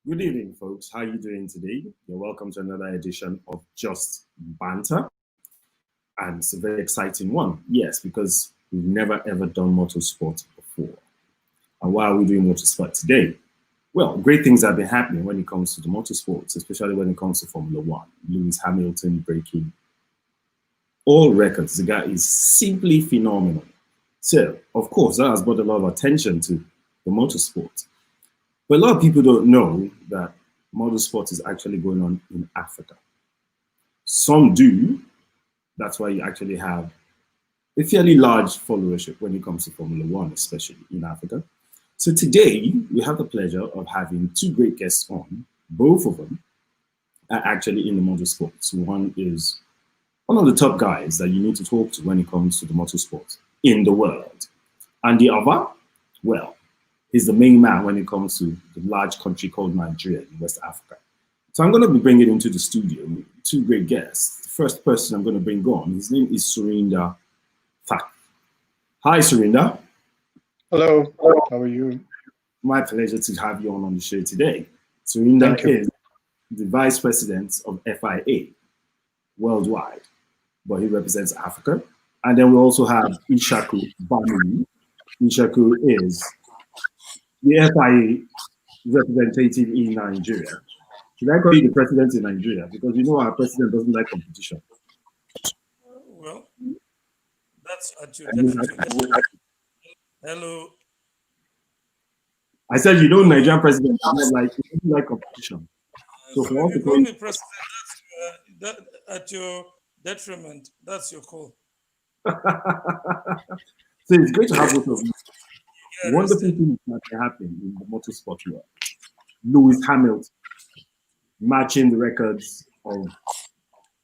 Good evening, folks. How are you doing today? You're welcome to another edition of Just Banter. And it's a very exciting one. Yes, because we've never ever done motorsport before. And why are we doing motorsport today? Well, great things have been happening when it comes to the motorsports, especially when it comes to Formula One. Lewis Hamilton breaking all records. The guy is simply phenomenal. So, of course, that has brought a lot of attention to the motorsport. But a lot of people don't know that motorsport is actually going on in Africa. Some do. That's why you actually have a fairly large followership when it comes to Formula One, especially in Africa. So today, we have the pleasure of having two great guests on. Both of them are actually in the motorsports. One is one of the top guys that you need to talk to when it comes to the motorsport in the world. And the other, well, he's the main man when it comes to the large country called Nigeria in West Africa. So I'm going to be bringing into the studio two great guests. The first person I'm going to bring on, his name is Surinder Thatthi. Hi, Surinder. Hello. How are you? My pleasure to have you on the show today. Surinder is the vice president of FIA worldwide, but he represents Africa. And then we also have Ishaku Bamaiyi. Ishaku is the FIA representative in Nigeria. Should I call you the president in Nigeria? Because you know our president doesn't like competition. Well, that's at your Hello. I said you know Nigerian president doesn't like competition. So for you call me president, that's, at your detriment. That's your call. So it's great to have both of you. Wonderful things that can happen in the motorsport world. Lewis Hamilton matching the records of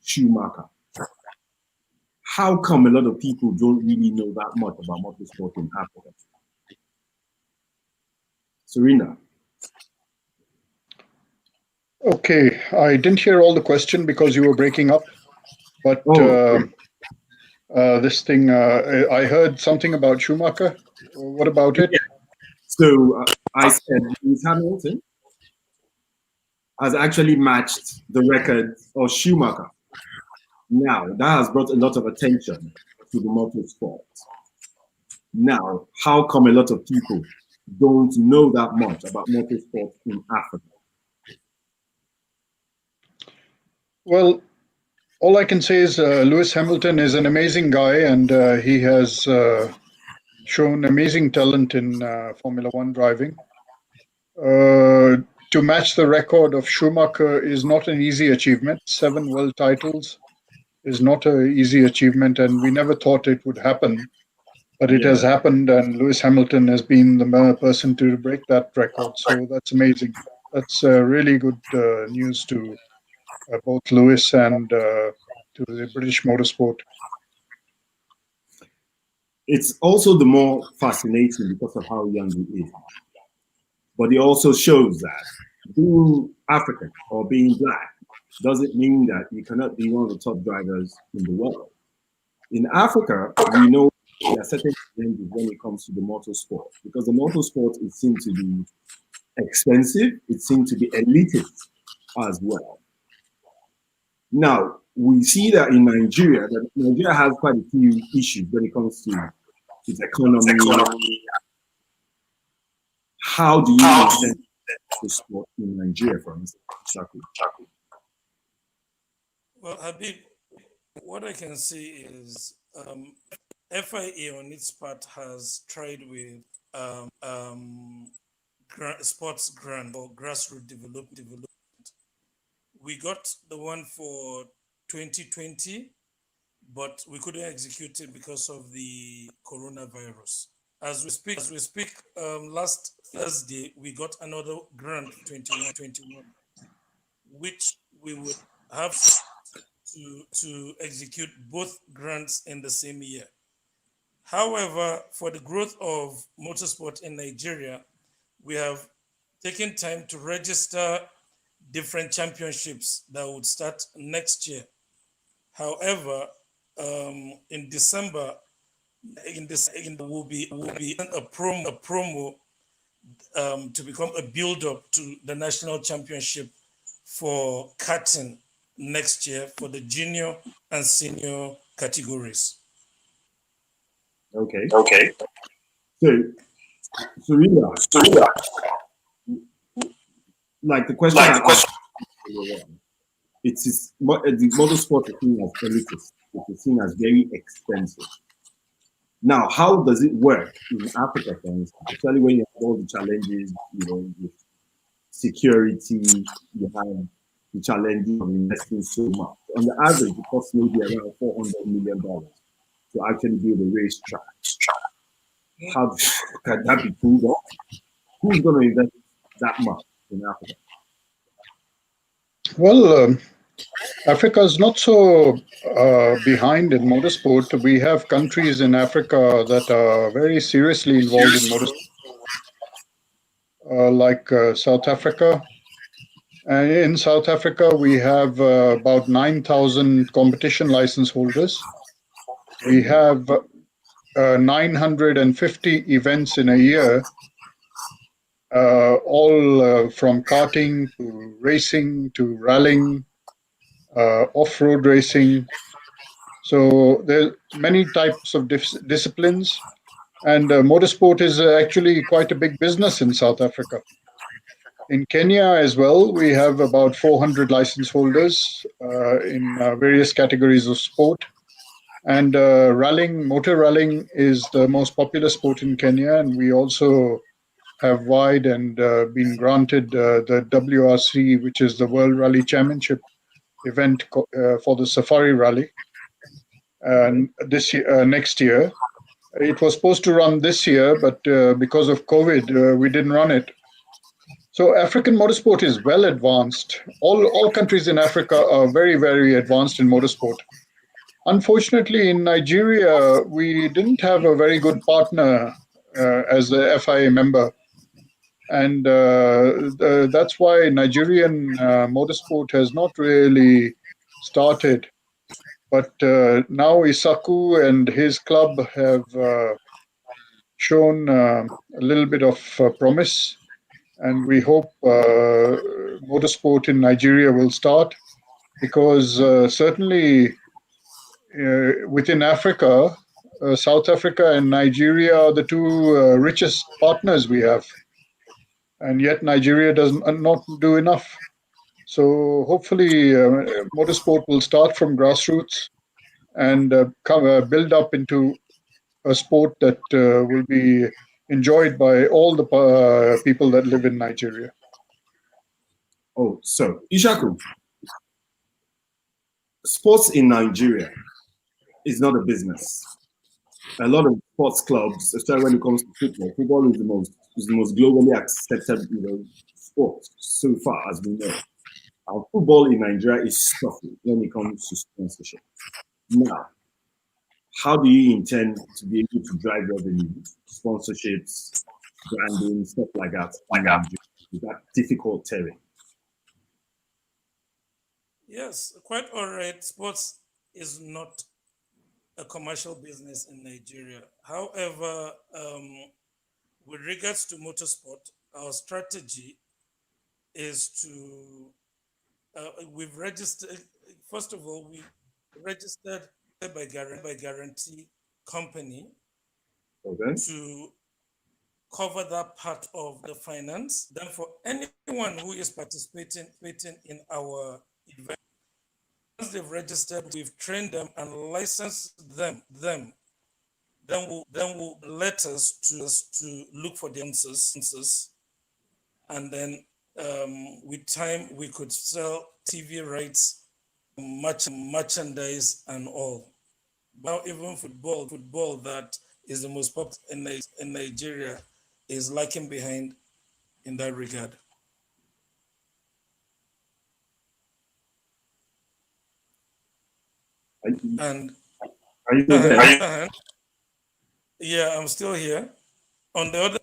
Schumacher. How come a lot of people don't really know that much about motorsport in Africa? Surinder. Okay, I didn't hear all the question because you were breaking up. But this thing, I heard something about Schumacher. What about it? Yeah. So I said Lewis Hamilton has actually matched the record of Schumacher. Now, that has brought a lot of attention to the motorsport. Now, how come a lot of people don't know that much about motorsport in Africa? Well, all I can say is Lewis Hamilton is an amazing guy, and he has shown amazing talent in Formula One driving. To match the record of Schumacher is not an easy achievement. 7 world titles is not an easy achievement, and we never thought it would happen. But it has happened, and Lewis Hamilton has been the person to break that record. So that's amazing. That's really good news to both Lewis and to the British motorsport. It's also the more fascinating because of how young he is. But it also shows that being African or being black doesn't mean that you cannot be one of the top drivers in the world. In Africa, we know there are certain challenges when it comes to the motorsport because the motorsport it seems to be expensive, it seems to be elitist as well. Now, we see that in Nigeria, that Nigeria has quite a few issues when it comes to its economy. How do you present the sport in Nigeria, for instance, Ishaku? Well, Habib, what I can say is FIA on its part has tried with sports grant or grassroots development. We got the one for 2020, but we couldn't execute it because of the coronavirus. As we speak, last Thursday we got another grant 21, which we would have to execute both grants in the same year. However, for the growth of motorsport in Nigeria, we have taken time to register different championships that would start next year. However, in December, will be a promo to become a build-up to the national championship for karting next year for the junior and senior categories. Okay. Okay. So, Surinder, like the question I asked, it is the motorsport is seen as elitist. It is seen as very expensive. Now, how does it work in Africa, for instance, especially when you have all the challenges, with security, you have the challenges of investing so much. On the average, it costs maybe around $400 million to actually build a racetrack. How can that be pulled off? Who's going to invest that much in Africa? Well, Africa is not so behind in motorsport. We have countries in Africa that are very seriously involved in motorsport, like South Africa. And in South Africa, we have about 9,000 competition license holders. We have 950 events in a year, all from karting to racing to rallying, off-road racing. So there are many types of disciplines, and motorsport is actually quite a big business in South Africa. In Kenya as well, we have about 400 license holders in various categories of sport. And motor rallying is the most popular sport in Kenya, and we also have wide and been granted the WRC, which is the World Rally Championship event for the Safari Rally. And next year, it was supposed to run this year, but because of COVID, we didn't run it. So African motorsport is well advanced. All countries in Africa are very, very advanced in motorsport. Unfortunately, in Nigeria, we didn't have a very good partner as a FIA member. And that's why Nigerian motorsport has not really started. But now Ishaku and his club have shown a little bit of promise. And we hope motorsport in Nigeria will start, because certainly within Africa, South Africa and Nigeria are the two richest partners we have. And yet Nigeria does not do enough. So hopefully motorsport will start from grassroots and build up into a sport that will be enjoyed by all the people that live in Nigeria. Oh, so Ishaku, sports in Nigeria is not a business. A lot of sports clubs, especially when it comes to football, football is the most globally accepted, sport so far as we know. Our football in Nigeria is stuffy when it comes to sponsorship. Now, how do you intend to be able to drive revenue, sponsorships, branding, stuff like that? Is that difficult terrain? Yes, quite all right. Sports is not a commercial business in Nigeria. However, with regards to motorsport, our strategy is to, we've registered, first of all, we registered by guarantee company to cover that part of the finance. Then for anyone who is participating in our event, once they've registered, we've trained them and licensed them. Then will let us to look for the answers, and then with time we could sell TV rights, merchandise, and all. Now even football that is the most popular in Nigeria is lagging behind in that regard. And are you there? Yeah, I'm still here. On the other,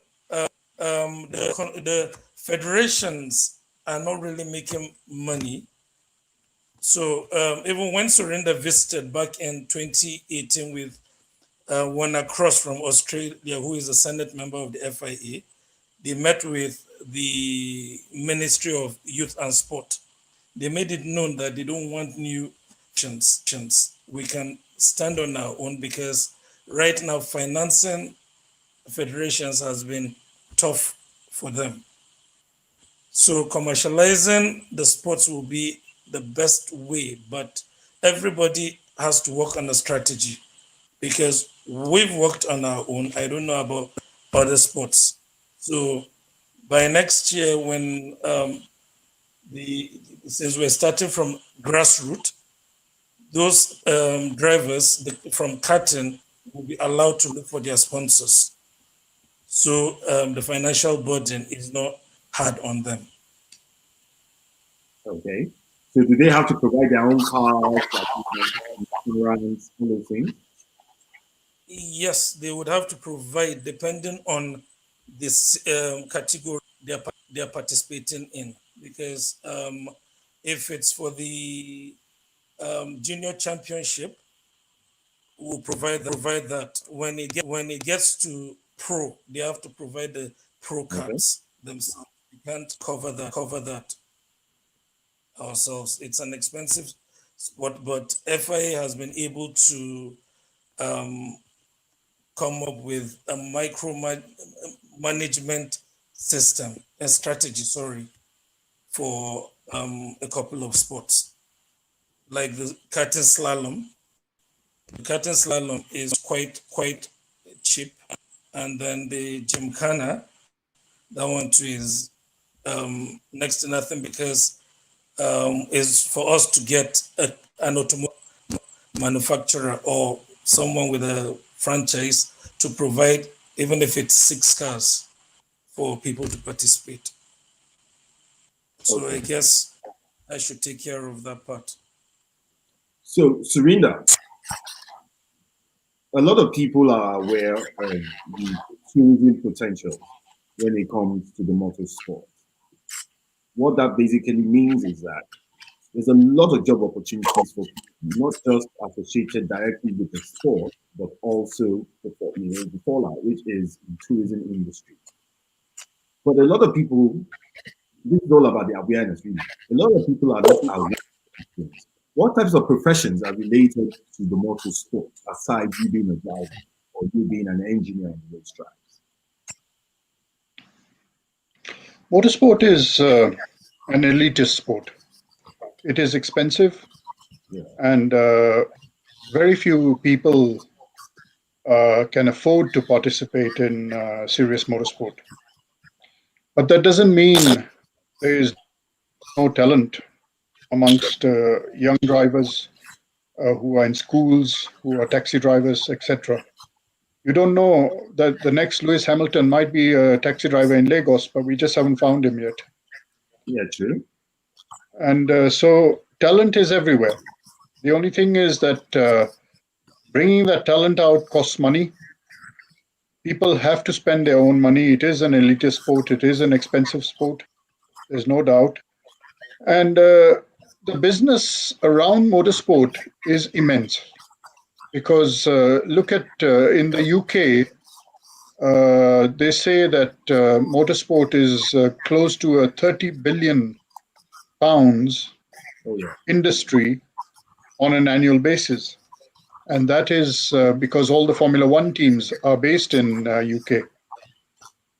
the federations are not really making money. So even when Surinder visited back in 2018 with one across from Australia, who is a Senate member of the FIA, they met with the Ministry of Youth and Sport. They made it known that they don't want new options. We can stand on our own because right now financing federations has been tough for them. So commercializing the sports will be the best way, but everybody has to work on a strategy because we've worked on our own. I don't know about other sports. So by next year, when since we're starting from grassroots, those drivers from karting will be allowed to look for their sponsors. So the financial burden is not hard on them. Okay. So do they have to provide their own cars, like insurance, all those things? Yes, they would have to provide depending on this category they're participating in. Because if it's for the junior championship, we'll provide that. When it gets to pro, they have to provide the pro cards themselves. We can't cover that ourselves. It's an expensive sport, but FIA has been able to come up with a micro management system, a strategy, for a couple of sports. Like the karting slalom. The karting slalom is quite cheap. And then the gymkhana, that one too is next to nothing because is for us to get an automotive manufacturer or someone with a franchise to provide, even if it's 6 cars for people to participate. So I guess I should take care of that part. So, Surinder, a lot of people are aware of the tourism potential when it comes to the motorsport. What that basically means is that there's a lot of job opportunities for people, not just associated directly with the sport, but also the fallout, which is the tourism industry. But a lot of people, this is all about the awareness, really. A lot of people are not aware. What types of professions are related to the motorsport, aside you being a driver or you being an engineer on the racetracks? Motorsport is an elitist sport. It is expensive, and very few people can afford to participate in serious motorsport. But that doesn't mean there is no talent amongst young drivers who are in schools, who are taxi drivers, etc. You don't know that the next Lewis Hamilton might be a taxi driver in Lagos, but we just haven't found him yet. Yeah, true. And so talent is everywhere. The only thing is that bringing that talent out costs money. People have to spend their own money. It is an elitist sport. It is an expensive sport. There's no doubt. And the business around motorsport is immense. Because look at in the UK, they say that motorsport is close to a 30 billion pounds industry on an annual basis. And that is because all the Formula One teams are based in UK.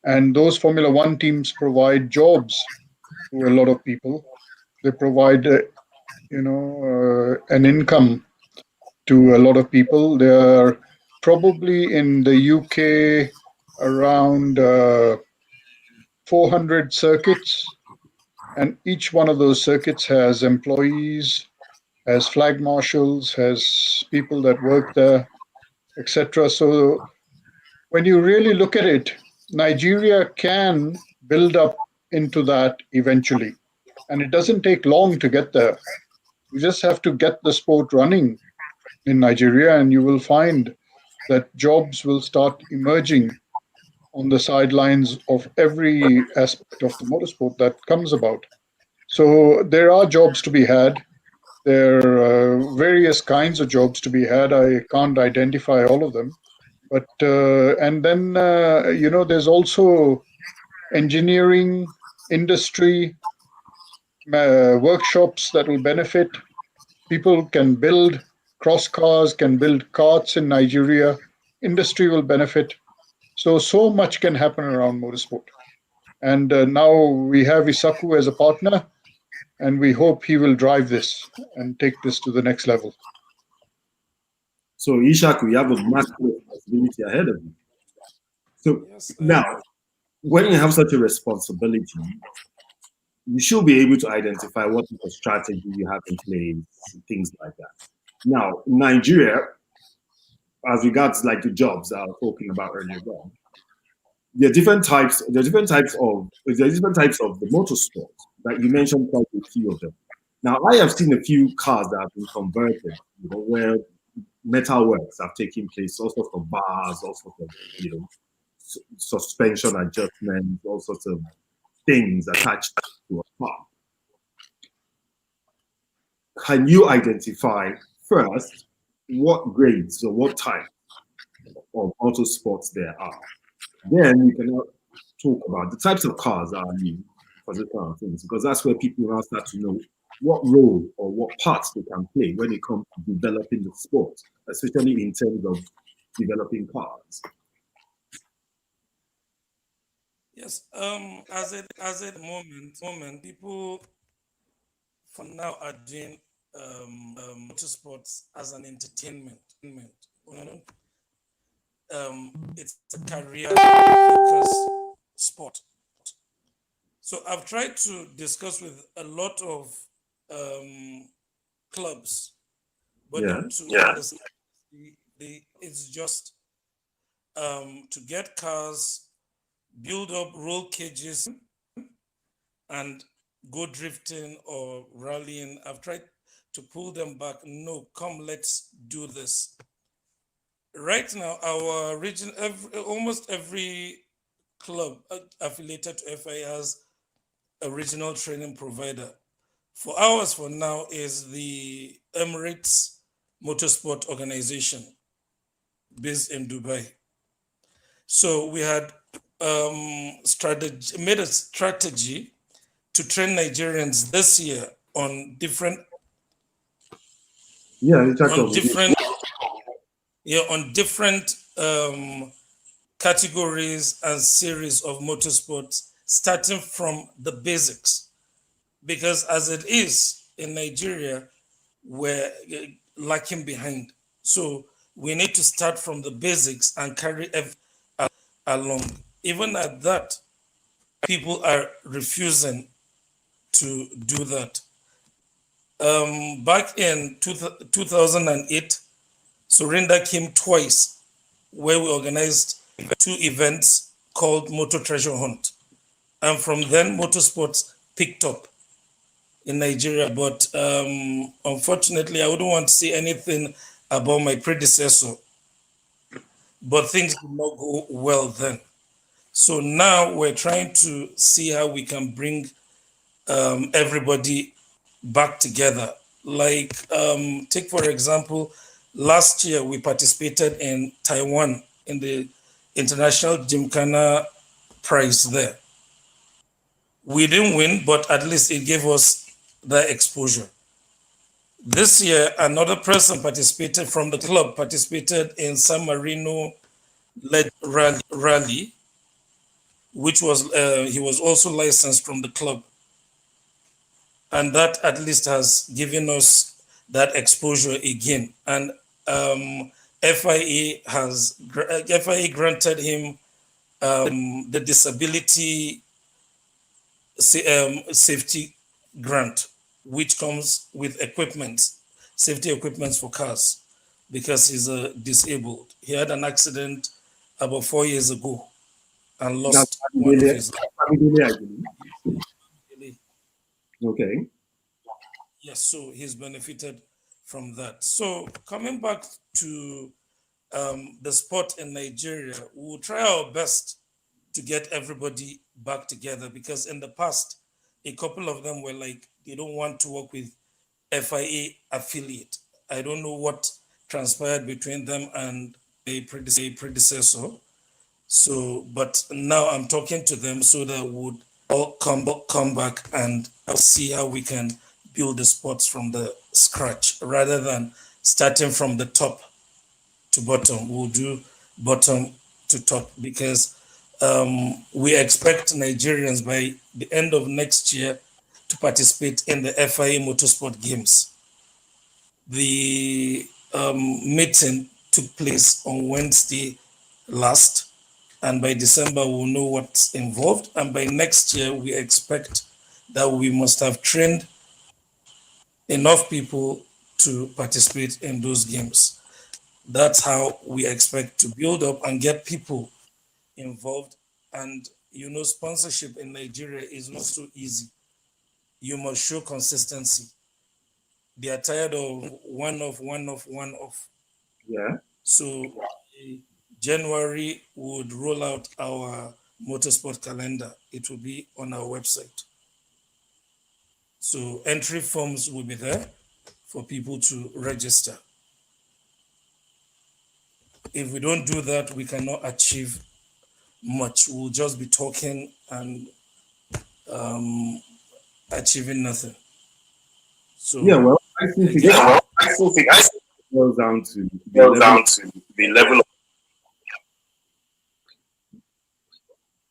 And those Formula One teams provide jobs to a lot of people. They provide, an income to a lot of people. There are probably in the UK around 400 circuits, and each one of those circuits has employees, has flag marshals, has people that work there, etc. So when you really look at it, Nigeria can build up into that eventually. And it doesn't take long to get there. You just have to get the sport running in Nigeria, and you will find that jobs will start emerging on the sidelines of every aspect of the motorsport that comes about. So there are jobs to be had. There are various kinds of jobs to be had. I can't identify all of them. But and then, there's also engineering, industry, workshops that will benefit. People can build cross cars, can build carts in Nigeria. Industry will benefit. So much can happen around motorsport. And now we have Ishaku as a partner, and we hope he will drive this and take this to the next level. So, Ishaku, you have a massive responsibility ahead of you. So, Yes, now, when you have such a responsibility, you should be able to identify what type of strategy you have in place, things like that. Now, Nigeria, as regards like the jobs I was talking about earlier on, there are different types. There are different types of the motorsport that you mentioned quite a few of them. Now, I have seen a few cars that have been converted, where metal works have taken place, all sorts of bars, all sorts of suspension adjustments, all sorts of things attached to a car. Can you identify first what grades or what type of motorsports there are? Then we can talk about the types of cars that are new for this kind of things, because that's where people now start to know what role or what parts they can play when it comes to developing the sport, especially in terms of developing cars. Yes. As at the moment, people for now are doing motorsports as an entertainment. It's a career focused sport. So I've tried to discuss with a lot of clubs, but understand it's just to get cars, build up roll cages, and go drifting or rallying. I've tried to pull them back. No, come, let's do this. Right now, our region, almost every club affiliated to FIA has a regional training provider. For ours, for now, is the Emirates Motorsport Organization based in Dubai. So we had made a strategy to train Nigerians this year on different categories and series of motorsports, starting from the basics, because as it is in Nigeria, we're lacking behind. So we need to start from the basics and carry along. Even at that, people are refusing to do that. Back in 2008, Surinder came twice, where we organized 2 events called Motor Treasure Hunt. And from then, motorsports picked up in Nigeria. But unfortunately, I wouldn't want to say anything about my predecessor. But things did not go well then. So now we're trying to see how we can bring everybody back together. Like, take for example, last year we participated in Taiwan in the International Gymkhana Prize there. We didn't win, but at least it gave us the exposure. This year, another person participated from the club, participated in San Marino led rally, which was, he was also licensed from the club. And that at least has given us that exposure again. And FIA granted him the disability safety grant, which comes with safety equipment for cars, because he's disabled. He had an accident about 4 years ago and lost one of his legs. Okay. Yes, so he's benefited from that. So coming back to the sport in Nigeria, we'll try our best to get everybody back together, because in the past, a couple of them were like, they don't want to work with FIA affiliate. I don't know what transpired between them and a predecessor, So, but now I'm talking to them so that would all come back and see how we can build the sports from the scratch rather than starting from the top to bottom. We'll do bottom to top because we expect Nigerians by the end of next year to participate in the FIA Motorsport Games. The meeting took place on Wednesday last, and by December we'll know what's involved. And by next year, we expect that we must have trained enough people to participate in those games. That's how we expect to build up and get people involved. And sponsorship in Nigeria is not so easy. You must show consistency. They are tired of one off. Yeah. So January would roll out our motorsport calendar. It will be on our website. So entry forms will be there for people to register. If we don't do that, we cannot achieve much. We'll just be talking and achieving nothing. So yeah, well, I think it goes down to the level of.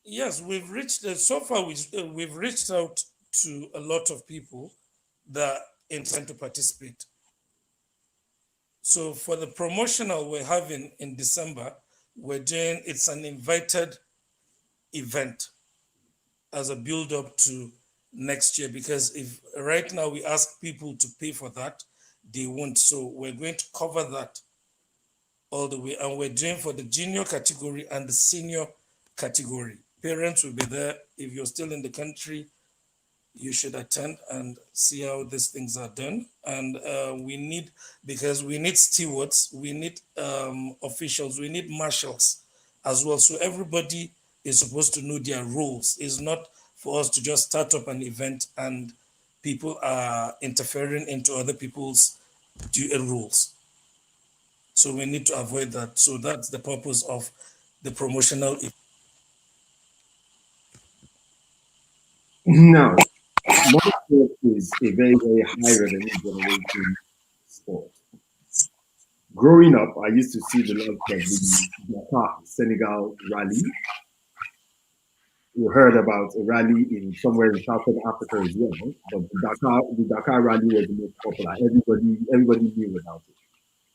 Yes, we've reached so far. We've reached out to a lot of people that intend to participate. So for the promotional we're having in December, it's an invited event as a build-up to next year, because if right now we ask people to pay for that, they won't. So we're going to cover that all the way, and we're doing for the junior category and the senior category. Parents will be there. If you're still in the country, you should attend and see how these things are done. And we need stewards, we need officials, we need marshals as well. So everybody is supposed to know their roles. It's not for us to just start up an event and people are interfering into other people's rules. So we need to avoid that. So that's the purpose of the promotional event. Now, motorsport is a very, very high revenue generating sport. Growing up, I used to see the likes of the Dakar Senegal rally. We heard about a rally in somewhere in Southern Africa as well, but the Dakar rally was the most popular. Everybody knew about it.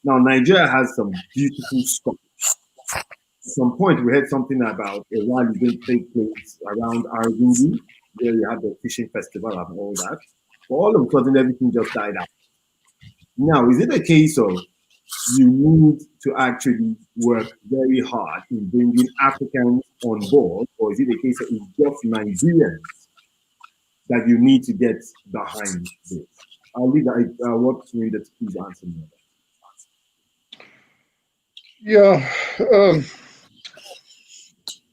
Now, Nigeria has some beautiful spots. At some point, we heard something about a rally going to take place around Argungu, where you have the fishing festival and all that. But all of a sudden, everything just died out. Now, is it a case of you need to actually work very hard in bringing Africans on board, or is it a case of it's just Nigerians that you need to get behind this? I'll leave that. I want you to please answer me. Yeah.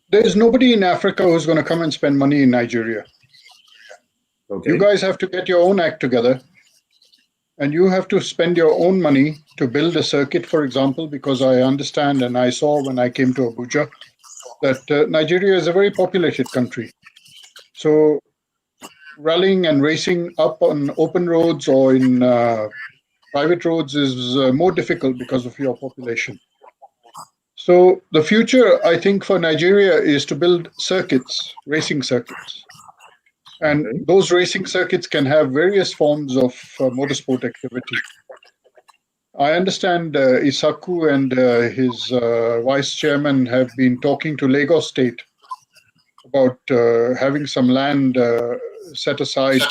There is nobody in Africa who's going to come and spend money in Nigeria. Okay. You guys have to get your own act together, and you have to spend your own money to build a circuit, for example, because I understand and I saw when I came to Abuja that Nigeria is a very populated country. So rallying and racing up on open roads or in private roads is more difficult because of your population. So the future, I think, for Nigeria is to build circuits, racing circuits. And those racing circuits can have various forms of motorsport activity. I understand Ishaku and his vice chairman have been talking to Lagos State about having some land set aside.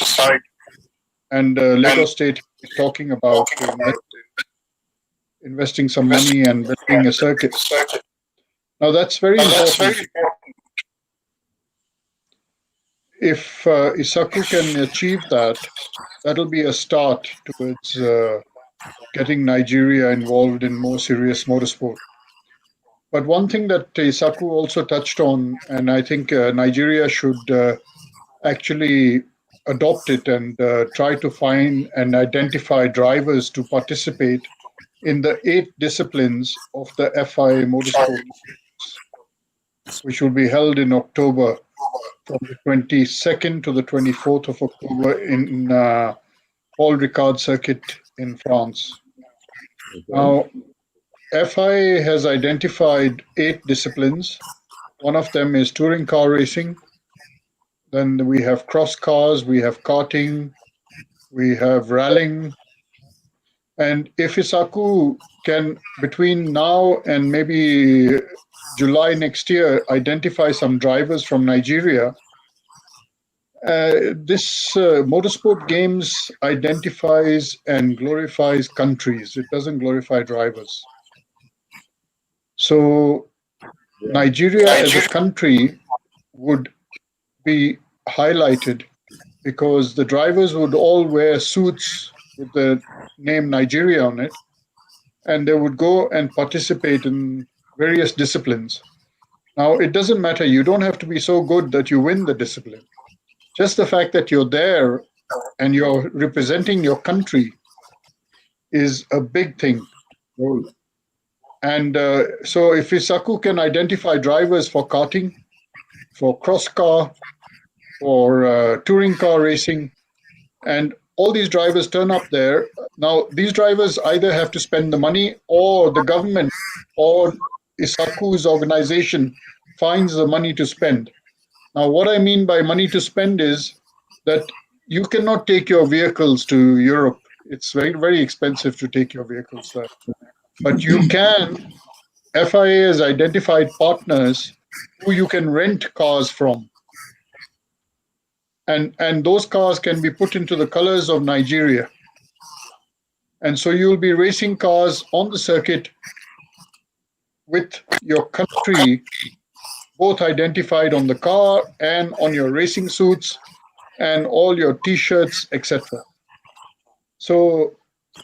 And Lagos State is talking about investing some money and building a circuit. Now that's very important. If Ishaku can achieve that, that'll be a start towards getting Nigeria involved in more serious motorsport. But one thing that Ishaku also touched on, and I think Nigeria should actually adopt it and try to find and identify drivers to participate in the 8 disciplines of the FIA Motorsport. which will be held in October, from the 22nd to the 24th of October in Paul Ricard Circuit in France. Okay. Now, FIA has identified 8 disciplines. One of them is touring car racing. Then we have cross cars, we have karting, we have rallying. And if Ishaku can, between now and maybe July next year, identify some drivers from Nigeria, this Motorsport Games identifies and glorifies countries. It doesn't glorify drivers. So Nigeria as a country would be highlighted because the drivers would all wear suits with the name Nigeria on it, and they would go and participate in various disciplines. Now, it doesn't matter. You don't have to be so good that you win the discipline. Just the fact that you're there and you're representing your country is a big thing. And so if Ishaku can identify drivers for karting, for cross car, for touring car racing, and all these drivers turn up there. Now, these drivers either have to spend the money or the government or Ishaku's organization finds the money to spend. Now, what I mean by money to spend is that you cannot take your vehicles to Europe. It's very, very expensive to take your vehicles there. But you can, FIA has identified partners who you can rent cars from. And those cars can be put into the colors of Nigeria. And so you'll be racing cars on the circuit with your country both identified on the car and on your racing suits and all your T-shirts, etc. So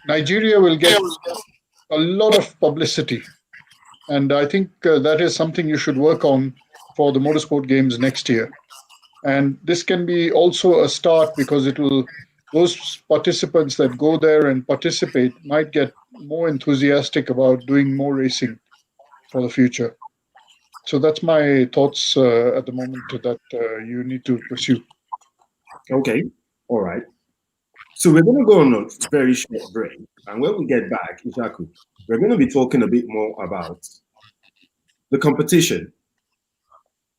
Nigeria will get a lot of publicity. And I think that is something you should work on for the Motorsport Games next year. And this can be also a start because it will, those participants that go there and participate might get more enthusiastic about doing more racing for the future. So that's my thoughts at the moment that you need to pursue. Okay, all right. So we're going to go on a very short break. And when we get back, Ishaku, we're going to be talking a bit more about the competition.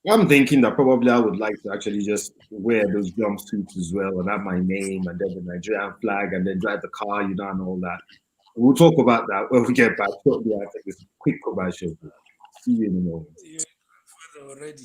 I'm thinking that probably I would like to actually just wear those jumpsuits as well and have my name and then the Nigerian flag and then drive the car, and all that. We'll talk about that when we get back shortly after this quick commercial. See you in a moment. You're already.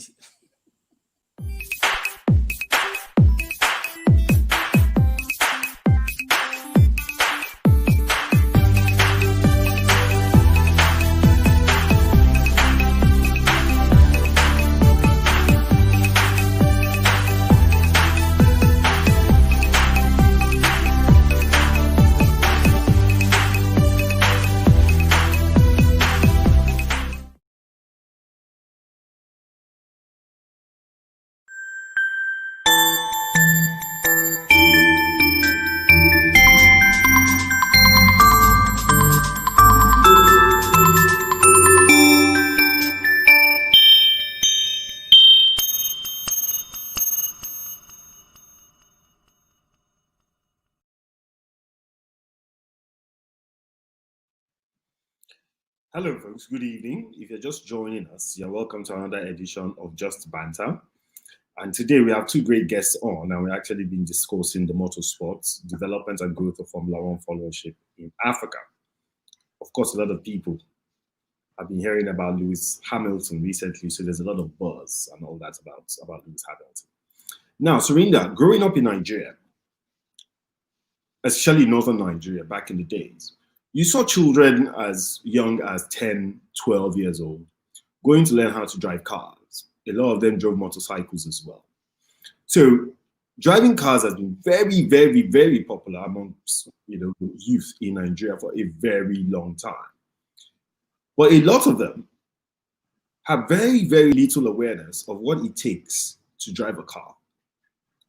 Hello, folks. Good evening. If you're just joining us, you're welcome to another edition of Just Banter. And today we have two great guests on, and we've actually been discussing the motorsports, development and growth of Formula One followership in Africa. Of course, a lot of people have been hearing about Lewis Hamilton recently, so there's a lot of buzz and all that about Lewis Hamilton. Now, Surinder, growing up in Nigeria, especially northern Nigeria back in the days, you saw children as young as 10, 12 years old going to learn how to drive cars. A lot of them drove motorcycles as well. So driving cars has been very, very, very popular amongst youth in Nigeria for a very long time. But a lot of them have very, very little awareness of what it takes to drive a car,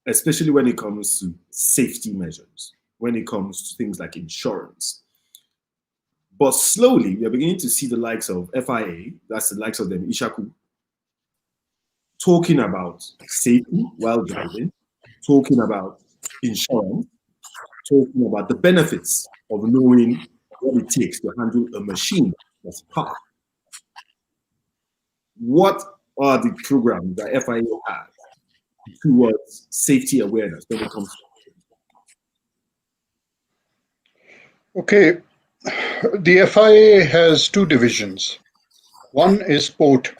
especially when it comes to safety measures, when it comes to things like insurance. But slowly, we are beginning to see the likes of FIA, that's the likes of them, Ishaku, talking about safety while driving, talking about insurance, talking about the benefits of knowing what it takes to handle a machine that's parked. What are the programs that FIA has towards safety awareness when it comes to? Okay, the FIA has two divisions. One is sport,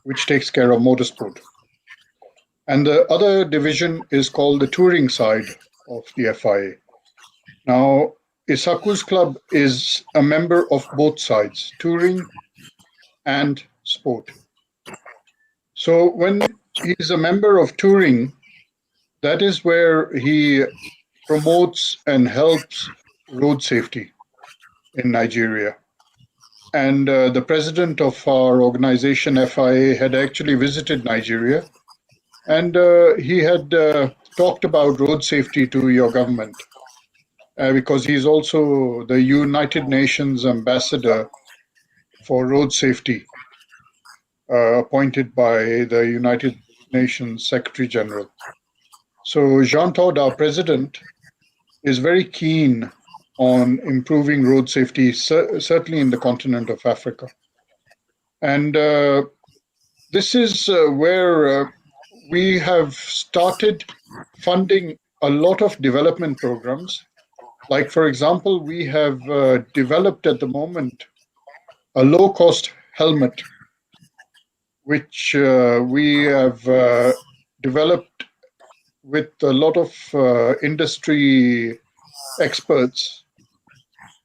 which takes care of motorsport. And the other division is called the touring side of the FIA. Now, Ishaku's club is a member of both sides, touring and sport. So when he's a member of touring, that is where he promotes and helps road safety in Nigeria. And the president of our organization, FIA, had actually visited Nigeria, and he had talked about road safety to your government, because he's also the United Nations ambassador for road safety, appointed by the United Nations Secretary General. So Jean Todt, our president, is very keen on improving road safety, certainly in the continent of Africa. And this is where we have started funding a lot of development programs. Like, for example, we have developed at the moment a low-cost helmet, which we have developed with a lot of industry experts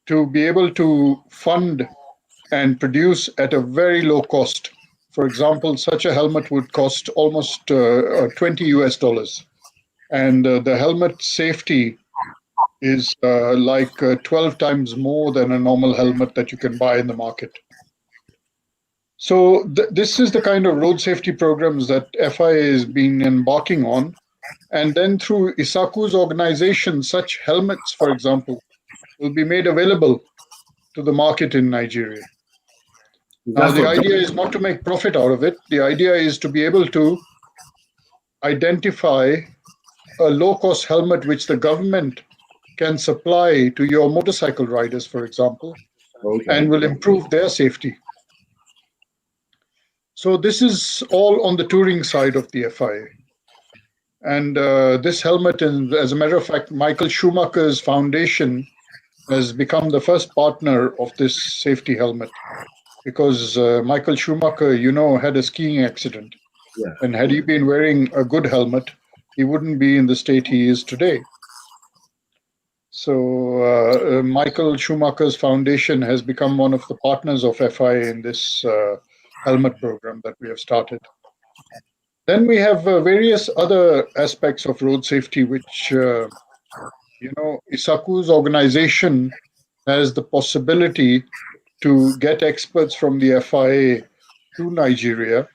to be able to fund and produce at a very low cost. For example, such a helmet would cost almost 20 US dollars. And the helmet safety is like 12 times more than a normal helmet that you can buy in the market. So this is the kind of road safety programs that FIA has been embarking on. And then through Ishaku's organization, such helmets, for example, will be made available to the market in Nigeria. Now, the idea is not to make profit out of it. The idea is to be able to identify a low-cost helmet which the government can supply to your motorcycle riders, for example, and will improve their safety. So this is all on the touring side of the FIA. And this helmet, as a matter of fact, Michael Schumacher's foundation has become the first partner of this safety helmet, because Michael Schumacher, had a skiing accident. Yeah. And had he been wearing a good helmet, he wouldn't be in the state he is today. So Michael Schumacher's foundation has become one of the partners of FIA in this helmet program that we have started. Then we have various other aspects of road safety, which, Ishaku's organization has the possibility to get experts from the FIA to Nigeria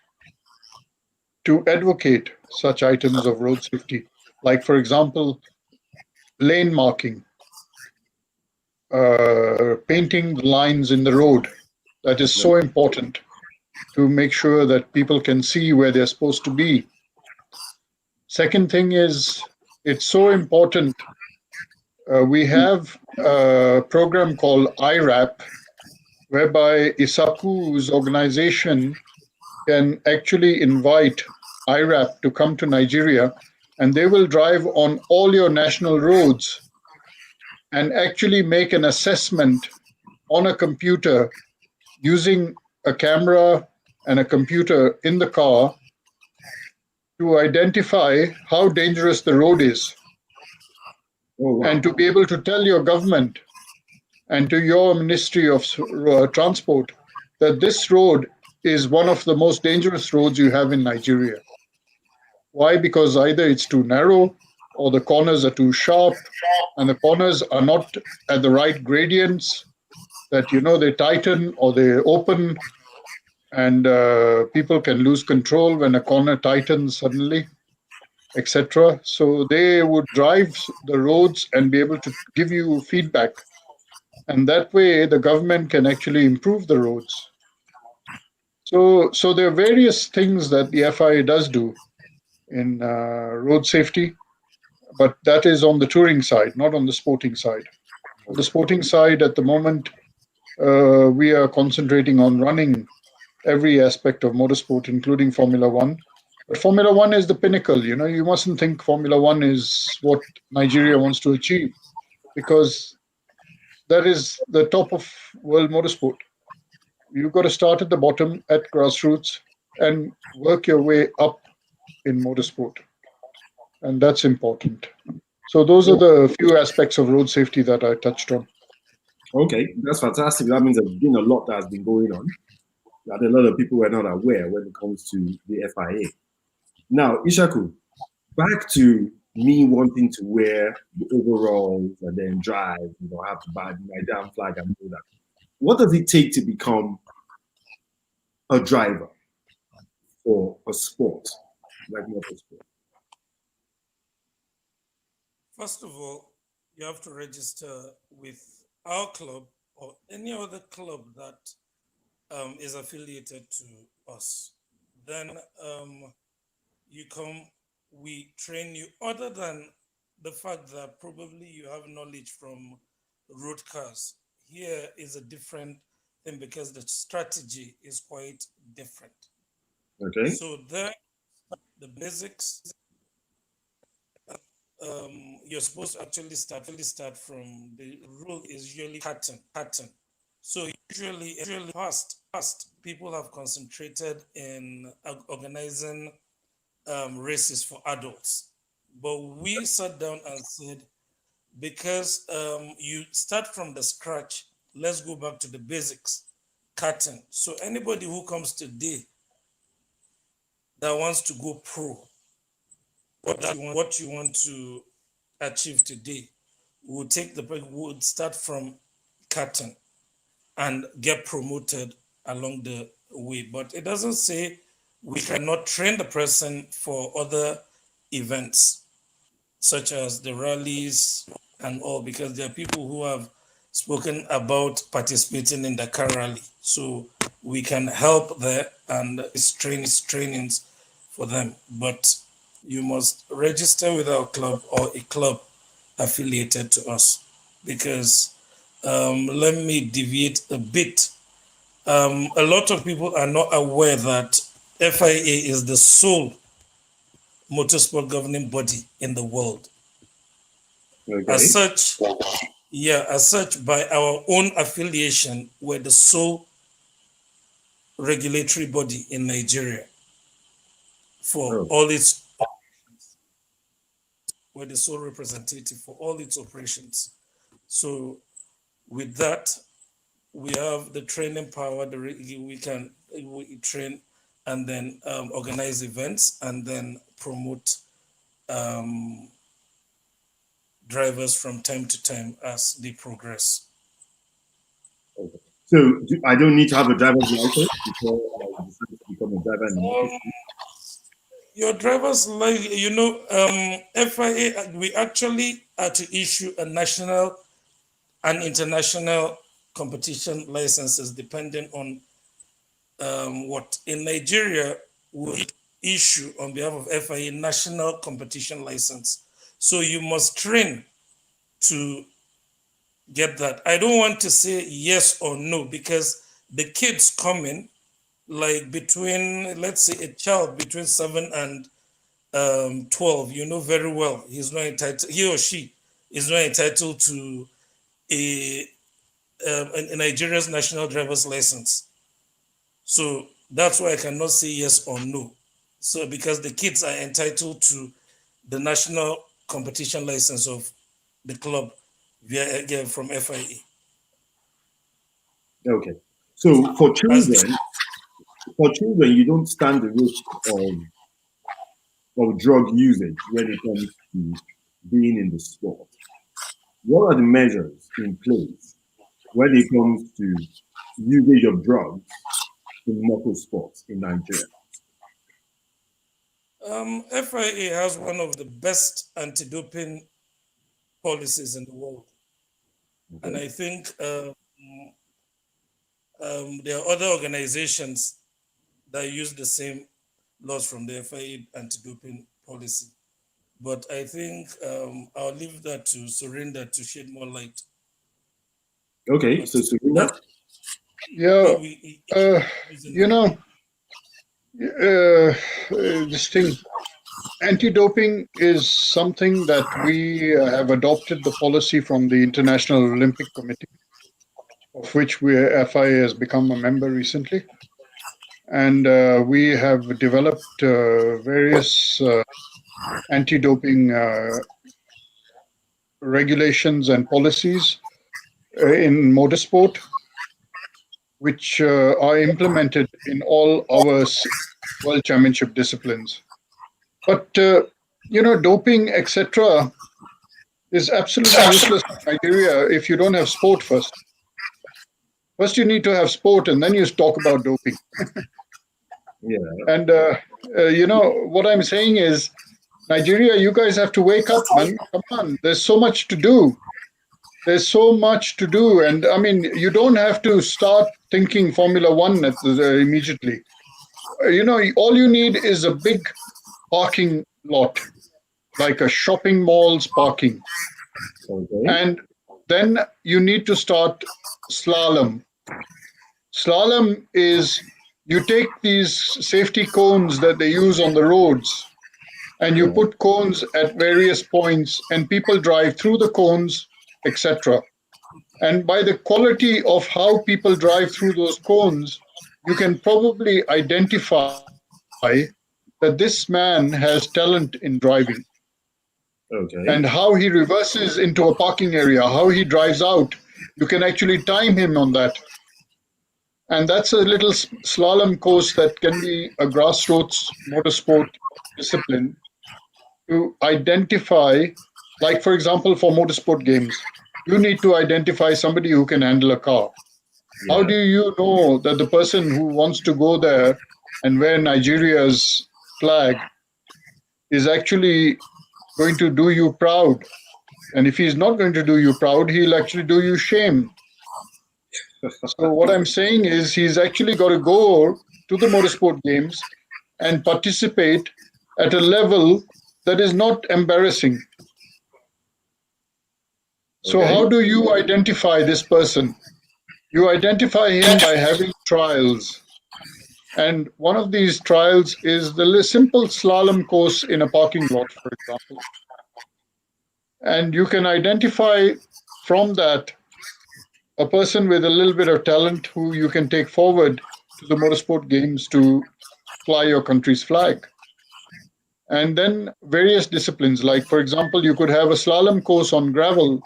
to advocate such items of road safety, like, for example, lane marking, painting the lines in the road. That is so important to make sure that people can see where they're supposed to be. Second thing is, it's so important. We have a program called IRAP, whereby Ishaku's organization can actually invite IRAP to come to Nigeria, and they will drive on all your national roads and actually make an assessment on a computer using a camera and a computer in the car to identify how dangerous the road is. Oh, wow. And to be able to tell your government and to your Ministry of Transport that this road is one of the most dangerous roads you have in Nigeria. Why? Because either it's too narrow, or the corners are too sharp, and the corners are not at the right gradients, that, they tighten or they open, and people can lose control when a corner tightens suddenly, etc. So they would drive the roads and be able to give you feedback. And that way, the government can actually improve the roads. So there are various things that the FIA does do in road safety, but that is on the touring side, not on the sporting side. On the sporting side, at the moment, we are concentrating on running every aspect of motorsport, including Formula One. But Formula One is the pinnacle. You mustn't think Formula One is what Nigeria wants to achieve, because that is the top of world motorsport. You've got to start at the bottom, at grassroots, and work your way up in motorsport. And that's important. So those are the few aspects of road safety that I touched on. Okay, that's fantastic. That means there's been a lot that has been going on that a lot of people were not aware when it comes to the FIA. Now, Ishaku, back to me wanting to wear the overalls and then drive, have to buy my damn flag and all that. What does it take to become a driver for a sport like motorsport? First of all, you have to register with our club or any other club that is affiliated to us. Then you come, we train you, other than the fact that probably you have knowledge from road cars. Here is a different thing because the strategy is quite different. Okay. So there, the basics, you're supposed to actually start from the rule is usually pattern. So usually past people have concentrated in organizing races for adults, but we sat down and said, because you start from the scratch, let's go back to the basics, pattern. So anybody who comes today that wants to go pro, what you want to achieve today, we'll start from curtain and get promoted along the way. But it doesn't say we cannot train the person for other events, such as the rallies and all, because there are people who have spoken about participating in the car rally. So we can help there and it's trainings for them. But you must register with our club or a club affiliated to us, because let me deviate a bit. A lot of people are not aware that FIA is the sole motorsport governing body in the world. Okay. As such, by our own affiliation, we're the sole regulatory body in Nigeria for all its operations. We're the sole representative for all its operations. So with that, we have the training power. We train and then organize events and then promote drivers from time to time as they progress. Okay. So I don't need to have a driver's license before I decide to become a driver in the market? Your driver's license, FIA, we actually are to issue a national and international competition licenses depending on what. In Nigeria, we issue on behalf of FIA national competition license. So you must train to get that. I don't want to say yes or no, because the kids coming, like between, let's say a child between 7 and 12, you know very well he's not entitled, he or she is not entitled to a Nigeria's national driver's license. So that's why I cannot say yes or no. So because the kids are entitled to the national competition license of the club via from FIA. Okay. So for children, you don't stand the risk of drug usage when it comes to being in the sport. What are the measures in place when it comes to usage of drugs in motorsports in Nigeria? FIA has one of the best anti-doping policies in the world. Okay. And I think there are other organizations that use the same laws from the FIA anti-doping policy. But I think I'll leave that to Surinder to shed more light. Okay, so Surinder? Yeah, this thing, anti-doping is something that we have adopted the policy from the International Olympic Committee, of which FIA has become a member recently. And we have developed various anti-doping regulations and policies in motorsport, which are implemented in all our World Championship disciplines. But, doping, etc., is absolutely useless in Nigeria if you don't have sport first. First, you need to have sport, and then you talk about doping. Yeah. And, what I'm saying is, Nigeria, you guys have to wake up, man. Come on, there's so much to do. There's so much to do. And, I mean, you don't have to start thinking Formula One immediately. All you need is a big parking lot, like a shopping mall's parking. Okay. And then you need to start slalom. Slalom is you take these safety cones that they use on the roads, and you put cones at various points, and people drive through the cones, etc. And by the quality of how people drive through those cones, you can probably identify that this man has talent in driving. Okay. And how he reverses into a parking area, how he drives out, you can actually time him on that. And that's a little slalom course that can be a grassroots motorsport discipline to identify, like, for example, for motorsport games, you need to identify somebody who can handle a car. Yeah. How do you know that the person who wants to go there and wear Nigeria's flag is actually going to do you proud? And if he's not going to do you proud, he'll actually do you shame. So what I'm saying is he's actually got to go to the motorsport games and participate at a level that is not embarrassing. So how do you identify this person? You identify him by having trials. And one of these trials is the simple slalom course in a parking lot, for example. And you can identify from that a person with a little bit of talent who you can take forward to the motorsport games to fly your country's flag. And then various disciplines, like, for example, you could have a slalom course on gravel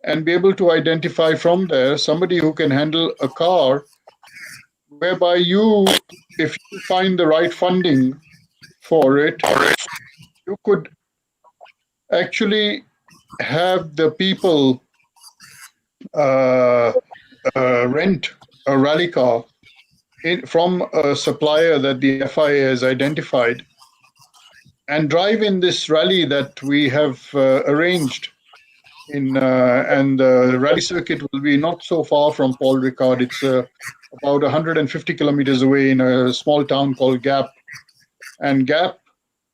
and be able to identify from there somebody who can handle a car, whereby you, if you find the right funding for it, you could actually have the people rent a rally car from a supplier that the FIA has identified and drive in this rally that we have arranged. And the rally circuit will be not so far from Paul Ricard. It's about 150 kilometers away in a small town called Gap. And Gap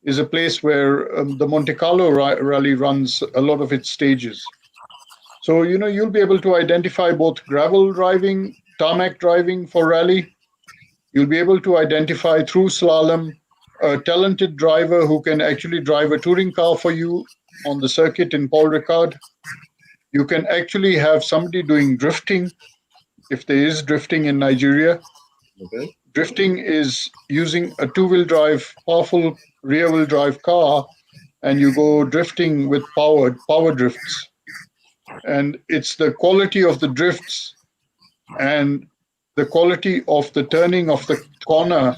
is a place where the Monte Carlo rally runs a lot of its stages. So, you'll be able to identify both gravel driving, tarmac driving for rally. You'll be able to identify through slalom a talented driver who can actually drive a touring car for you on the circuit in Paul Ricard. You can actually have somebody doing drifting, if there is drifting in Nigeria. Okay. Drifting is using a two-wheel drive, powerful rear-wheel drive car, and you go drifting with power drifts. And it's the quality of the drifts and the quality of the turning of the corner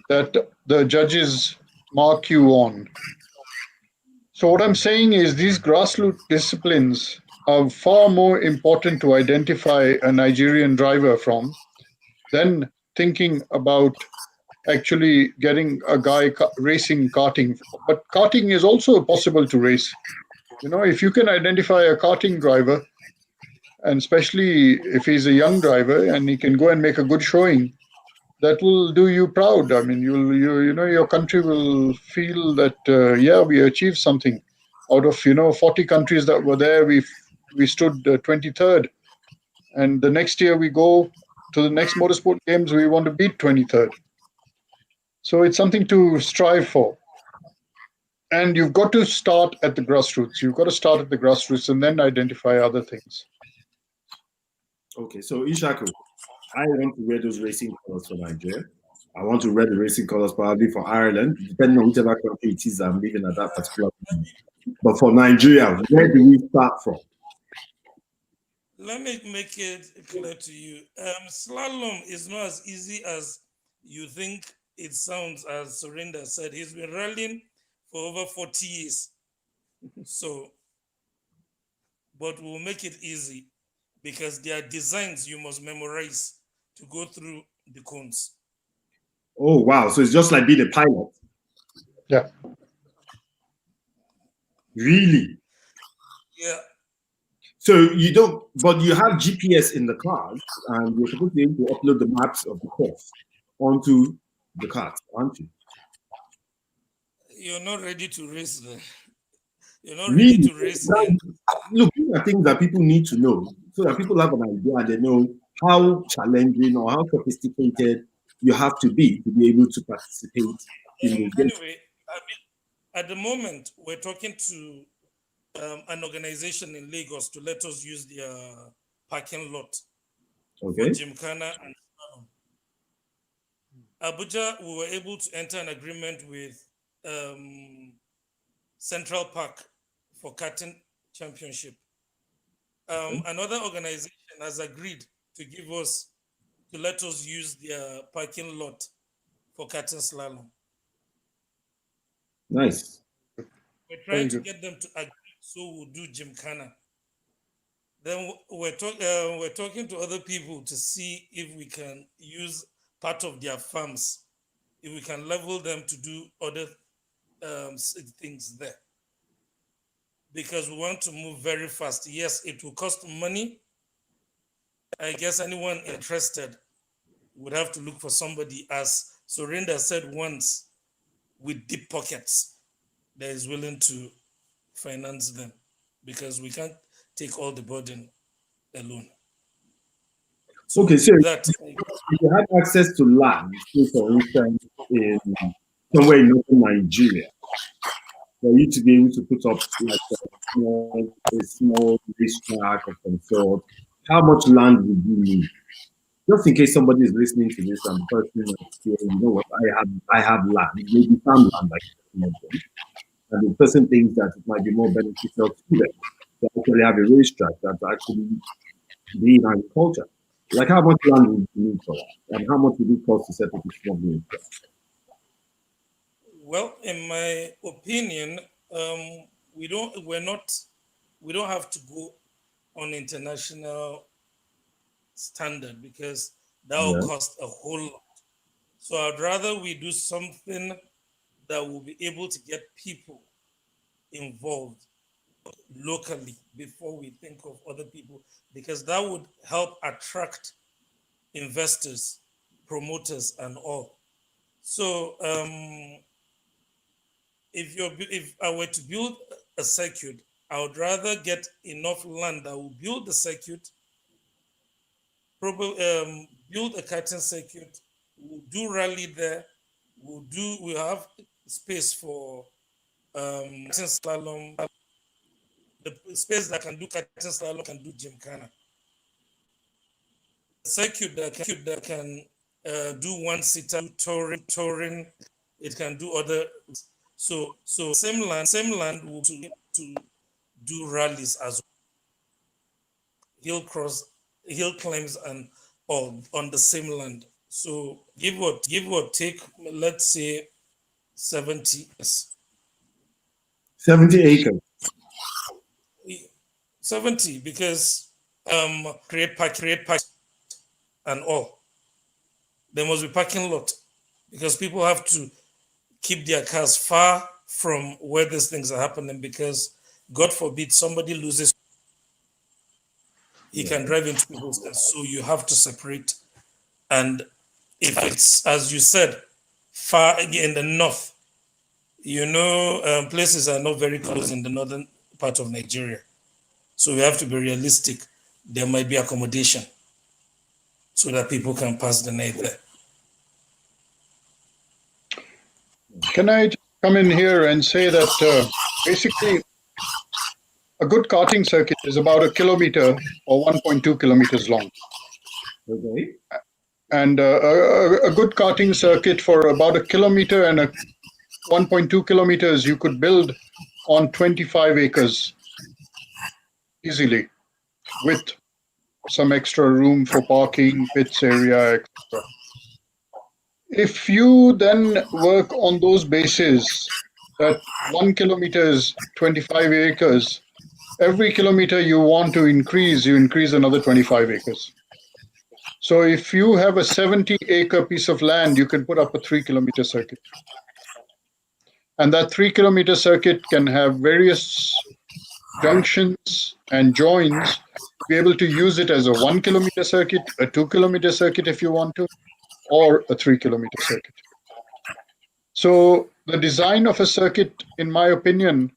that the judges mark you on. So what I'm saying is these grassroots disciplines are far more important to identify a Nigerian driver from than thinking about actually getting a guy racing karting. But karting is also possible to race. If you can identify a karting driver, and especially if he's a young driver and he can go and make a good showing, that will do you proud. I mean, your country will feel that we achieved something. Out of 40 countries that were there, we stood 23rd, and the next year we go to the next motorsport games, we want to beat 23rd. So it's something to strive for. And you've got to start at the grassroots. You've got to start at the grassroots and then identify other things. Okay, so Ishaku, I want to wear those racing colors for Nigeria. I want to wear the racing colors probably for Ireland, depending on whichever country it is I'm living at that particular time. But for Nigeria, where do we start from? Let me make it clear to you. Slalom is not as easy as you think it sounds, as Surinder said. He's been rallying for over 40 years. So, but we'll make it easy because there are designs you must memorize to go through the cones. Oh, wow. So it's just like being a pilot. Yeah. Really? Yeah. So you don't, but you have GPS in the cars, and you're supposed to be able to upload the maps of the course onto the cart, aren't you? You're not ready to race there. You're not Really? ready to race there. Look, these are things that people need to know so that people have an idea and they know how challenging or how sophisticated you have to be able to participate in the game. Anyway, at the moment, we're talking to an organization in Lagos to let us use their parking lot for Gymkhana and Abuja. We were able to enter an agreement with Central Park for karting championship. Another organization has agreed to let us use their parking lot for karting slalom. Nice. We're trying to get them to agree, so we'll do Gymkhana. Then we're talking to other people to see if we can use part of their farms, if we can level them to do other things there. Because we want to move very fast. Yes, it will cost money. I guess anyone interested would have to look for somebody, as Surinder said once, with deep pockets that is willing to finance them, because we can't take all the burden alone. So okay, so if you have access to land, say for instance, in somewhere in northern Nigeria, for you to be able to put up like a small racetrack of some sort, how much land would you need? Just in case somebody is listening to this and the person is saying, you know what, I have land, maybe some land like mentioned, and the person thinks that it might be more beneficial to them to actually have a racetrack that's actually be in agriculture. Like how much land would you need for that? And how much would it cost to set up a small racetrack? Well, in my opinion, we don't have to go on international standard, because that will cost a whole lot. So I'd rather we do something that will be able to get people involved locally before we think of other people, because that would help attract investors, promoters, and all. So if I were to build a circuit, I would rather get enough land that will build the circuit, probably build a karting circuit, we'll do rally there, we'll have space for karting slalom. The space that can do karting slalom can do Gymkhana. Circuit that can do one-seater touring, it can do other. So same land will to do rallies as well. Hill climbs and all on the same land. So give or take, let's say 70 acres. 70 acres. 70, because create park and all. There must be parking lot, because people have to keep their cars far from where these things are happening, because God forbid somebody loses, he can drive into people's cars. So you have to separate. And if it's, as you said, far in the north, places are not very close in the northern part of Nigeria. So we have to be realistic. There might be accommodation so that people can pass the night there. Can I just come in here and say that basically a good karting circuit is about 1 kilometer or 1.2 kilometers long. Okay. And a good karting circuit for about 1 kilometer and 1.2 kilometers you could build on 25 acres easily, with some extra room for parking, pits area, etc. If you then work on those bases, that 1 kilometer is 25 acres, every kilometer you want to increase, you increase another 25 acres. So if you have a 70-acre piece of land, you can put up a 3-kilometer circuit. And that 3-kilometer circuit can have various junctions and joins to be able to use it as a 1-kilometer circuit, a 2-kilometer circuit if you want to, or a 3-kilometer circuit. So the design of a circuit, in my opinion,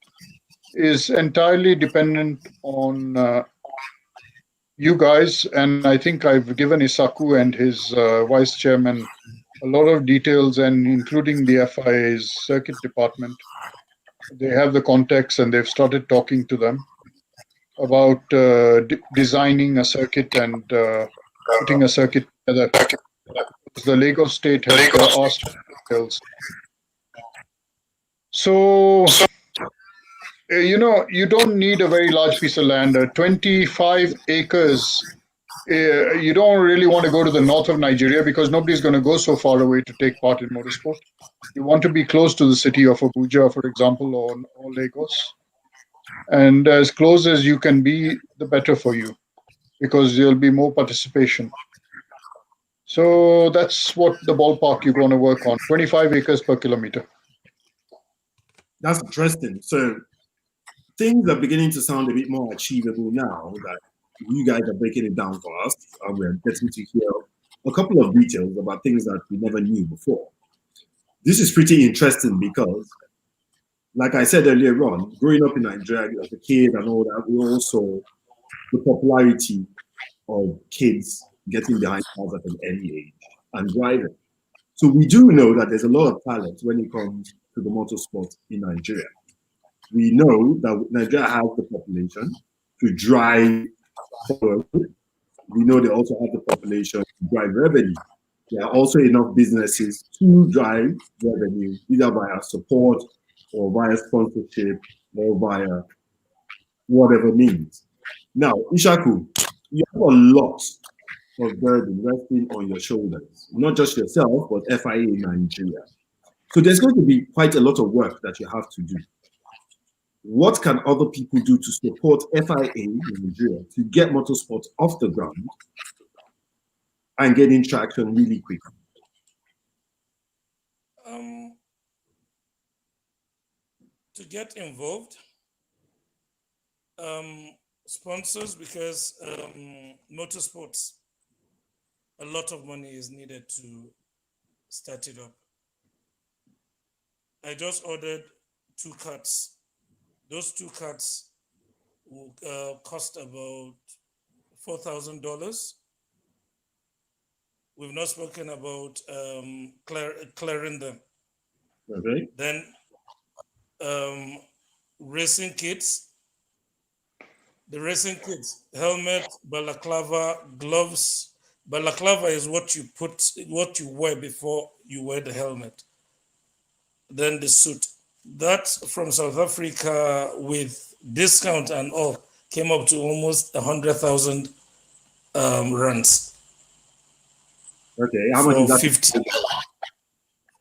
is entirely dependent on you guys. And I think I've given Ishaku and his vice chairman a lot of details, and including the FIA's circuit department. They have the context and they've started talking to them about designing a circuit and putting a circuit together. The Lagos state has asked for details. So, you don't need a very large piece of land. 25 acres, you don't really want to go to the north of Nigeria because nobody's going to go so far away to take part in motorsport. You want to be close to the city of Abuja, for example, or Lagos. And as close as you can be, the better for you, because there'll be more participation. So that's what the ballpark you're going to work on, 25 acres per kilometer. That's interesting. So things are beginning to sound a bit more achievable now that you guys are breaking it down for us, and we're getting to hear a couple of details about things that we never knew before. This is pretty interesting because, like I said earlier on, growing up in Nigeria as a kid and all that, we all saw the popularity of kids getting behind cars at an early age and driving. So we do know that there's a lot of talent when it comes to the motorsport in Nigeria. We know that Nigeria has the population to drive forward. We know they also have the population to drive revenue. There are also enough businesses to drive revenue, either via support or via sponsorship or via whatever means. Now, Ishaku, you have a lot of burden resting on your shoulders, not just yourself, but FIA in Nigeria. So there's going to be quite a lot of work that you have to do. What can other people do to support FIA in Nigeria to get motorsport off the ground and getting traction really quickly? To get involved, sponsors, because motorsports, a lot of money is needed to start it up. I just ordered 2 carts. Those 2 carts will cost about $4,000. We've not spoken about clearing them. Okay. Then racing kits. The racing kits: helmet, balaclava, gloves. Balaclava is what you wear before you wear the helmet. Then the suit. That from South Africa, with discount and all, came up to almost 100,000 rands. Okay, how much is that?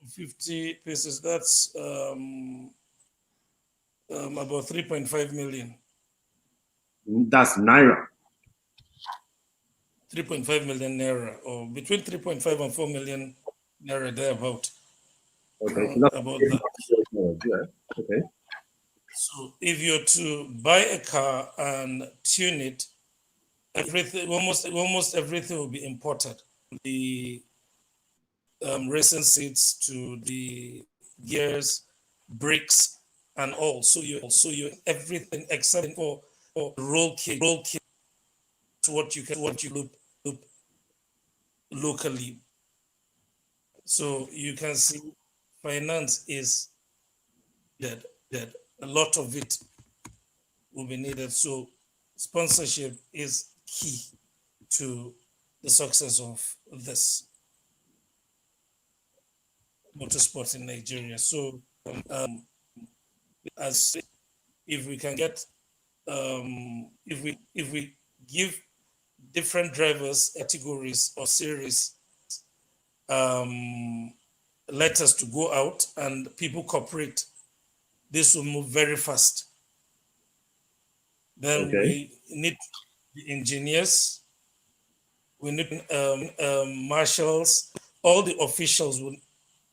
50 pieces. That's about 3.5 million. That's Naira. 3.5 million Naira, or between 3.5 and 4 million Naira, thereabout. Okay, so that's about that. Yeah. Okay. So if you're to buy a car and tune it, everything, almost everything will be imported. The racing seats to the gears, brakes, and all. So you everything except for roll kit to what you loop locally. So you can see finance is dead. A lot of it will be needed. So sponsorship is key to the success of this motorsport in Nigeria. So as if we can get if we give different drivers categories or series letters to go out and people cooperate, this will move very fast. Then we need the engineers, we need marshals, all the officials will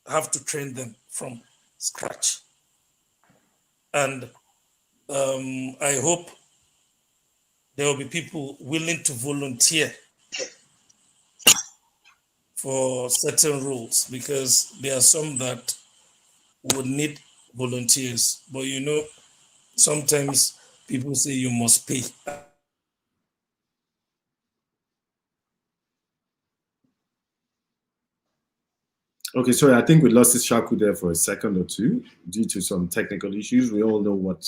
have to train them from scratch. And I hope there will be people willing to volunteer for certain roles, because there are some that would need volunteers. But you know, sometimes people say you must pay. Okay, sorry, I think we lost Ishaku there for a second or two due to some technical issues. We all know what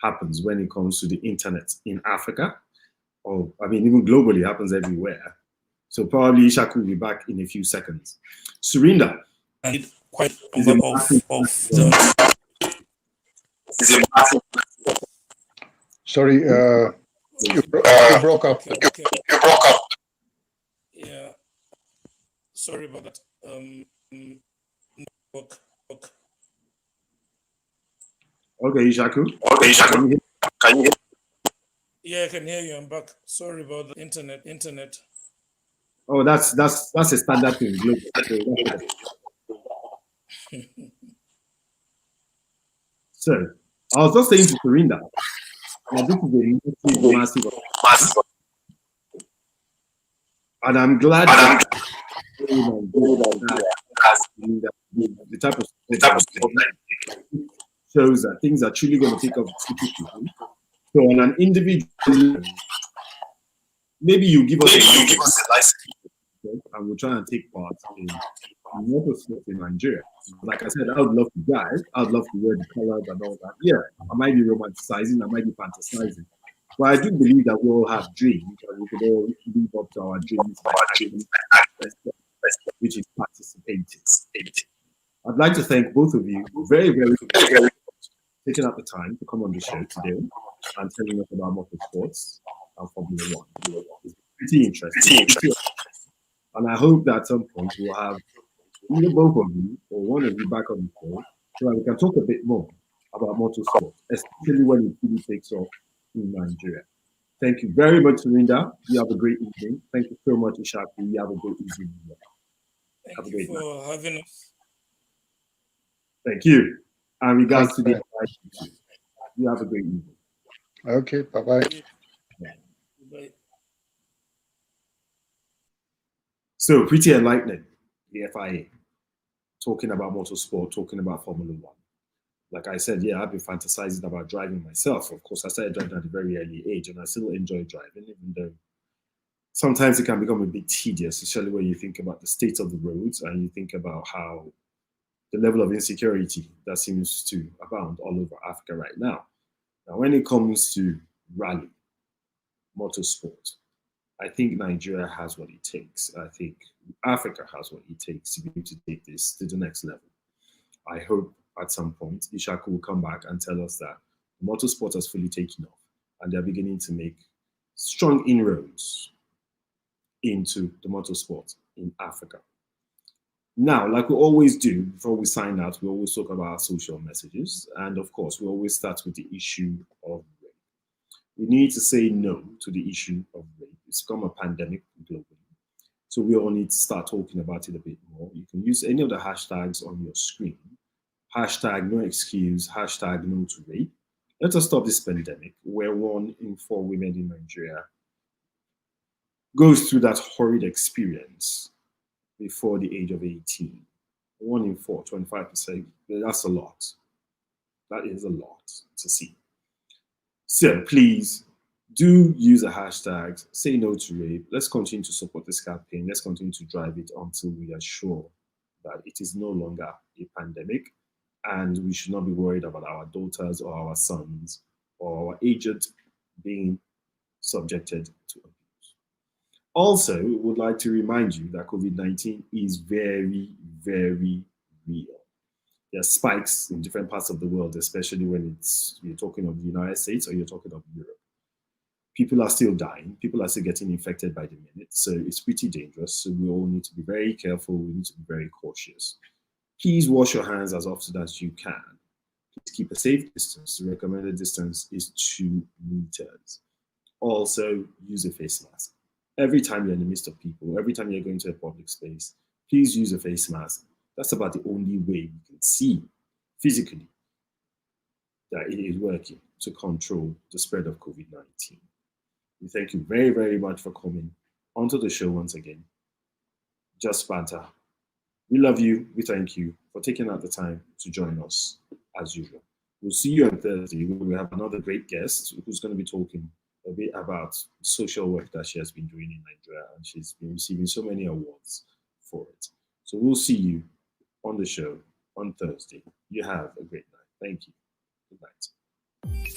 happens when it comes to the internet in Africa, or I mean, even globally, it happens everywhere. So probably Ishaku will be back in a few seconds. Surinder. And quite a number of the... Sorry, you broke up. Okay. Yeah, sorry about that. Okay, Ishaku. Can you hear? Yeah, I can hear you. I'm back. Sorry about the internet. Oh, that's a standard thing. So, I was just saying to Surinder, now this is a massive, and I'm glad that the type of shows that things are truly going to take off. So on an individual level, maybe you give us a license, and we'll try and take part in motorsport in Nigeria. Like I said, I would love to drive. I would love to wear the colors and all that. Yeah, I might be romanticizing, I might be fantasizing. But I do believe that we all have dreams, and we could all live up to our dreams by which is participating. I'd like to thank both of you very, very much for taking out the time to come on the show today and telling us about motorsports and Formula One. It's pretty interesting. And I hope that at some point we'll have either both of you or one of you back on the show so that we can talk a bit more about motorsport, especially when it really takes off in Nigeria. Thank you very much, Surinder. You have a great evening. Thank you so much, Ishaku. You have a great evening. Thank you for having us. Thank you. And regards to the you have a great evening. Okay, bye-bye. Bye. So, pretty enlightening, the FIA, talking about motorsport, talking about Formula One. Like I said, yeah, I've been fantasizing about driving myself. Of course, I started driving at a very early age, and I still enjoy driving, even though sometimes it can become a bit tedious, especially when you think about the state of the roads and you think about how the level of insecurity that seems to abound all over Africa right now. Now, when it comes to rally, motorsport, I think Nigeria has what it takes. I think Africa has what it takes to be able to take this to the next level. I hope at some point Ishaku will come back and tell us that motorsport has fully taken off and they're beginning to make strong inroads into the motorsport in Africa. Now, like we always do, before we sign out, we always talk about our social messages. And of course, we always start with the issue of rape. We need to say no to the issue of rape. It's become a pandemic globally. So we all need to start talking about it a bit more. You can use any of the hashtags on your screen. Hashtag no excuse, hashtag no to rape. Let us stop this pandemic where 1 in 4 women in Nigeria goes through that horrid experience before the age of 18. 1 in 4, 25%. That's a lot. That is a lot to see. So please do use the hashtags, say no to rape. Let's continue to support this campaign. Let's continue to drive it until we are sure that it is no longer a pandemic, and we should not be worried about our daughters or our sons or our aged being subjected to abuse. Also, we would like to remind you that COVID-19 is very, very real. There are spikes in different parts of the world, especially when you're talking of the United States or you're talking of Europe. People are still dying. People are still getting infected by the minute. So it's pretty dangerous. So we all need to be very careful. We need to be very cautious. Please wash your hands as often as you can. Please keep a safe distance. The recommended distance is 2 meters. Also, use a face mask. Every time you're in the midst of people, every time you're going to a public space, please use a face mask. That's about the only way we can see physically that it is working to control the spread of COVID-19. We thank you very, very much for coming onto the show once again. Just Banter. We love you. We thank you for taking out the time to join us as usual. We'll see you on Thursday. We have another great guest who's going to be talking a bit about social work that she has been doing in Nigeria, and she's been receiving so many awards for it. So we'll see you on the show on Thursday. You have a great night. Thank you. Good night.